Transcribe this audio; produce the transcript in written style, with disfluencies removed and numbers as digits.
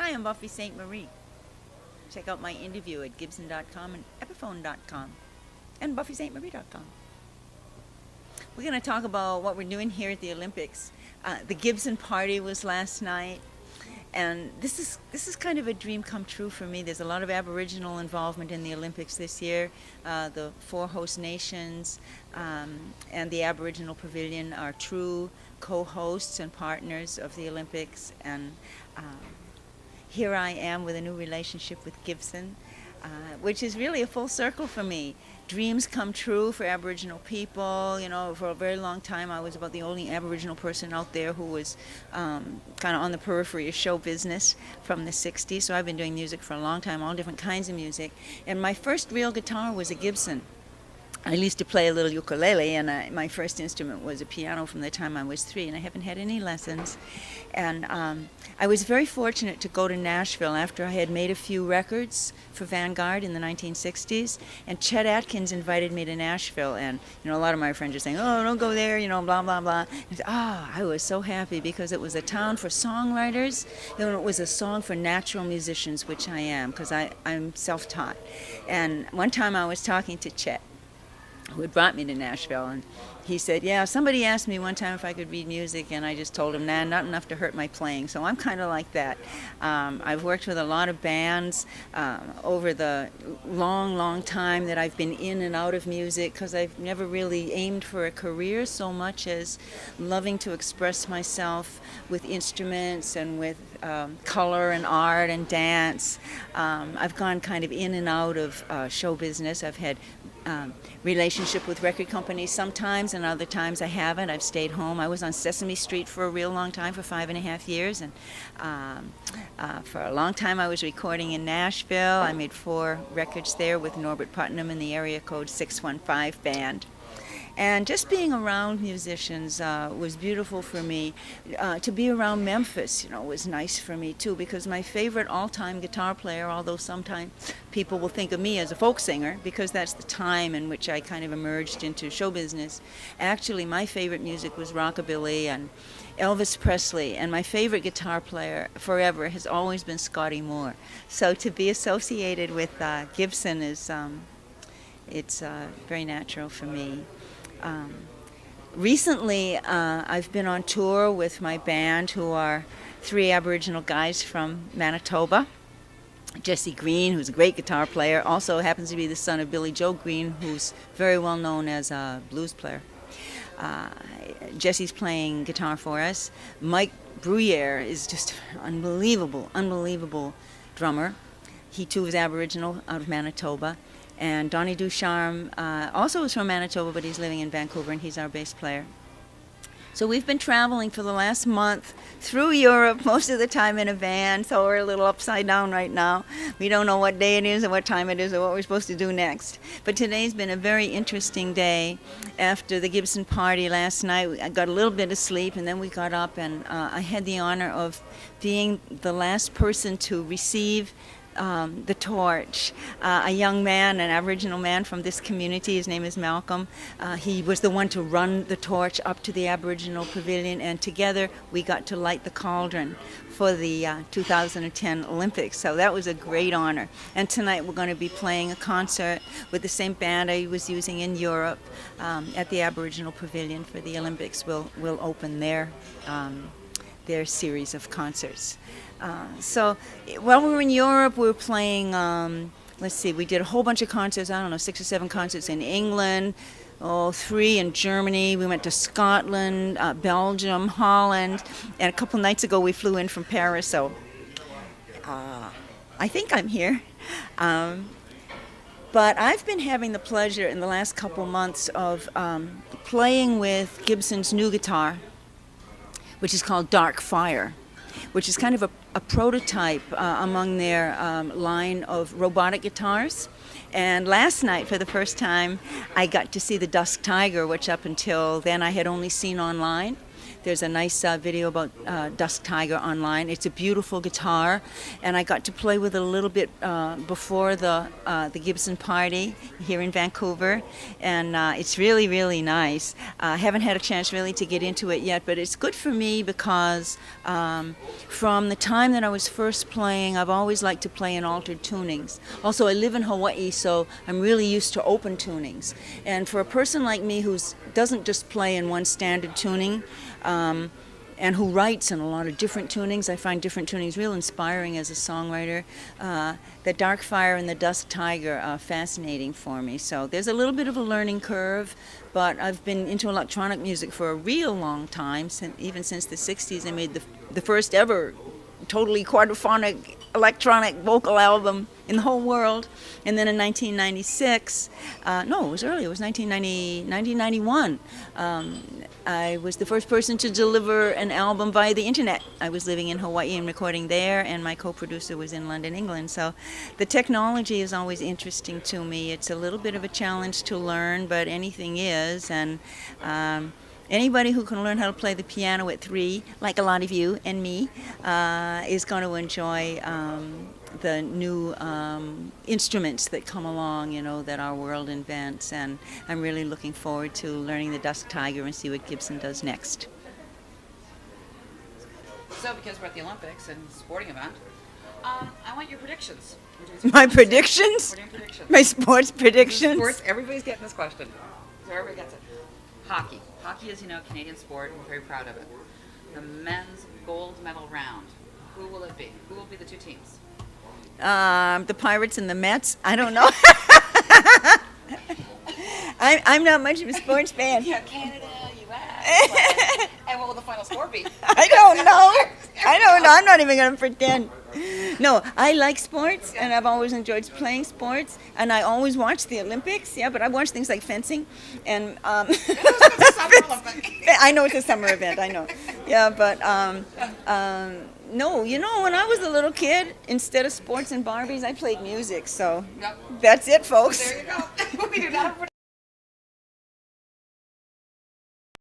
Hi, I'm Buffy Sainte-Marie. Check out my interview at Gibson.com and Epiphone.com and BuffySaintMarie.com. We're going to talk about what we're doing here at the Olympics. The Gibson party was last night, and this is kind of a dream come true for me. There's a lot of Aboriginal involvement in the Olympics this year. The 4 host nations and the Aboriginal Pavilion are true co-hosts and partners of the Olympics, and here I am with a new relationship with Gibson, which is really a full circle for me. Dreams come true for Aboriginal people. You know, for a very long time I was about the only Aboriginal person out there who was kind of on the periphery of show business from the 60s. So I've been doing music for a long time, all different kinds of music. And my first real guitar was a Gibson. I used to play a little ukulele, and my first instrument was a piano from the time I was 3, and I haven't had any lessons. And I was very fortunate to go to Nashville after I had made a few records for Vanguard in the 1960s, and Chet Atkins invited me to Nashville, and a lot of my friends are saying, oh, don't go there, blah, blah, blah. And I was so happy because it was a town for songwriters, it was a song for natural musicians, which I am, because I'm self-taught. And one time I was talking to Chet, who had brought me to Nashville, and he said, yeah, somebody asked me one time if I could read music, and I just told him, nah, not enough to hurt my playing. So I'm kind of like that. I've worked with a lot of bands over the long time that I've been in and out of music, because I've never really aimed for a career so much as loving to express myself with instruments and with color and art and dance. I've gone kind of in and out of show business. I've had relationship with record companies sometimes, and other times I haven't. I've stayed home. I was on Sesame Street for a real long time, for 5.5 years, and for a long time I was recording in Nashville. I made 4 records there with Norbert Putnam in the area code 615 band. And just being around musicians was beautiful for me. To be around Memphis, was nice for me too, because my favorite all-time guitar player, although sometimes people will think of me as a folk singer, because that's the time in which I kind of emerged into show business. Actually, my favorite music was rockabilly and Elvis Presley, and my favorite guitar player forever has always been Scotty Moore. So to be associated with Gibson is, it's very natural for me. Recently, I've been on tour with my band, who are 3 Aboriginal guys from Manitoba. Jesse Green, who's a great guitar player, also happens to be the son of Billy Joe Green, who's very well known as a blues player. Jesse's playing guitar for us. Mike Bruyere is just an unbelievable drummer. He too is Aboriginal, out of Manitoba. And Donnie Ducharme also is from Manitoba, but he's living in Vancouver, and he's our bass player. So we've been traveling for the last month through Europe, most of the time in a van, so we're a little upside down right now. We don't know what day it is or what time it is or what we're supposed to do next. But today's been a very interesting day. After the Gibson party last night, I got a little bit of sleep, and then we got up, and I had the honor of being the last person to receive the torch. A young man, an Aboriginal man from this community, his name is Malcolm, he was the one to run the torch up to the Aboriginal Pavilion, and together we got to light the cauldron for the 2010 Olympics. So that was a great honor. And tonight we're going to be playing a concert with the same band I was using in Europe at the Aboriginal Pavilion for the Olympics. We'll open their series of concerts. So while we were in Europe, we were playing, we did a whole bunch of concerts, 6 or 7 concerts in England, 3 in Germany. We went to Scotland, Belgium, Holland, and a couple nights ago we flew in from Paris, so I think I'm here. But I've been having the pleasure in the last couple months of playing with Gibson's new guitar, which is called Dark Fire, which is kind of a prototype among their line of robotic guitars. And last night, for the first time, I got to see the Dusk Tiger, which up until then I had only seen online. There's a nice video about Dusk Tiger online. It's a beautiful guitar, and I got to play with it a little bit before the Gibson party here in Vancouver, and it's really, really nice. I haven't had a chance really to get into it yet, but it's good for me because from the time that I was first playing, I've always liked to play in altered tunings. Also, I live in Hawaii, so I'm really used to open tunings. And for a person like me who doesn't just play in one standard tuning, and who writes in a lot of different tunings, I find different tunings real inspiring as a songwriter. The Dark Fire and the Dusk Tiger are fascinating for me. So there's a little bit of a learning curve, but I've been into electronic music for a real long time, even since the 60s. I made the first ever totally quadraphonic electronic vocal album in the whole world. And then in 1996, no, it was early, it was 1991, I was the first person to deliver an album via the internet. I was living in Hawaii and recording there, and my co-producer was in London, England. So the technology is always interesting to me. It's a little bit of a challenge to learn, but anything is. And anybody who can learn how to play the piano at 3, like a lot of you and me, is going to enjoy the new instruments that come along, that our world invents. And I'm really looking forward to learning the Dusk Tiger and see what Gibson does next. So, because we're at the Olympics and sporting event, I want your predictions. My predictions? We're doing predictions. My sports predictions? Sports, everybody's getting this question. So everybody gets it. Hockey. Hockey is, a Canadian sport. We're very proud of it. The men's gold medal round. Who will it be? Who will be the two teams? The Pirates and the Mets. I don't know. I'm not much of a sports fan. Yeah, Canada, U.S. And what will the final score be? I don't know. I'm not even going to pretend. No, I like sports, and I've always enjoyed playing sports, and I always watch the Olympics. Yeah, but I watch things like fencing, and I know it's a summer event. I know. Yeah, but no, when I was a little kid, instead of sports and Barbies, I played music. So that's it, folks. There you go. We do not have